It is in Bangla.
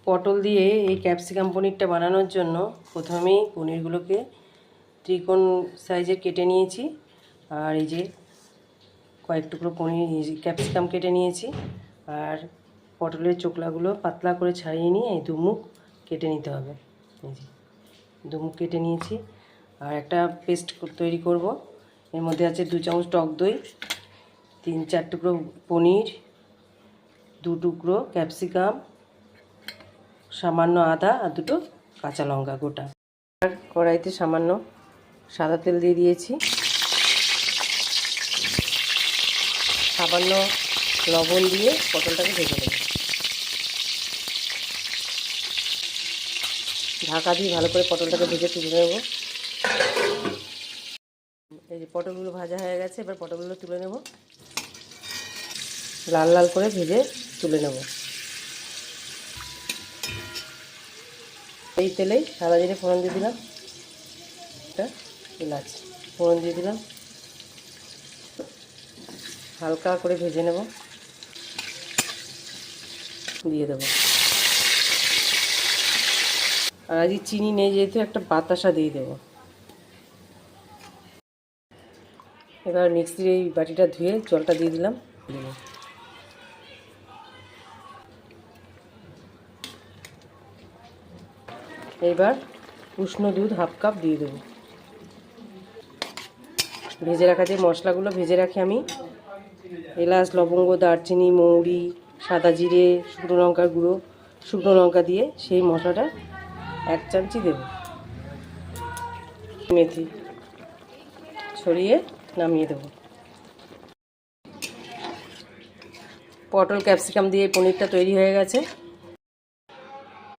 পটল দিয়ে এই ক্যাপসিকাম পনিরটা বানানোর জন্য প্রথমেই পনিরগুলোকে ত্রিকোণ সাইজের কেটে নিয়েছি। আর এই যে কয়েক টুকরো পনির ক্যাপসিকাম কেটে নিয়েছি। আর পটলের চোকলাগুলো পাতলা করে ছাড়িয়ে নিয়ে এই দুমুখ কেটে নিতে হবে। এই যে দুমুখ কেটে নিয়েছি। আর একটা পেস্ট তৈরি করব। এর মধ্যে আছে 2 চামচ টক দই, 3-4 টুকরো পনির, 2 টুকরো ক্যাপসিকাম, সামান্য আদা আর 2টো কাঁচা লঙ্কা গোটা। আর কড়াইতে সামান্য সাদা তেল দিয়ে দিয়েছি। সামান্য লবণ দিয়ে পটলটাকে ভেজে নেব। ঢাকা দিয়ে ভালো করে পটলটাকে ভেজে তুলে নেব। এই যে পটলগুলো ভাজা হয়ে গেছে, এবার পটলগুলো তুলে নেব। লাল লাল করে ভেজে তুলে নেব। এই তেলেই সাদা জিরে ফোড়ন দিয়ে দিলাম, একটা এলাচ ফোড়ন দিয়ে দিলাম। হালকা করে ভেজে নেব, দিয়ে দেবো। আর আজকে চিনি নেই যেহেতু একটা বাতাসা দিয়ে দেবো। এবার মিক্সির এই বাটিটা ধুয়ে জলটা দিয়ে দিলাম। এবার উষ্ণ দুধ 1/2 কাপ দিয়ে দেবো। ভেজে রাখা যে মশলাগুলো ভেজে রাখি আমি, এলাচ, লবঙ্গ, দারচিনি, মৌরি, সাদা জিরে, শুকনো লঙ্কার গুঁড়ো, শুকনো লঙ্কা দিয়ে সেই মশলাটা 1 চামচি দেব। মেথি ছড়িয়ে নামিয়ে দেব। পটল ক্যাপসিকাম দিয়ে পনিরটা তৈরি হয়ে গেছে।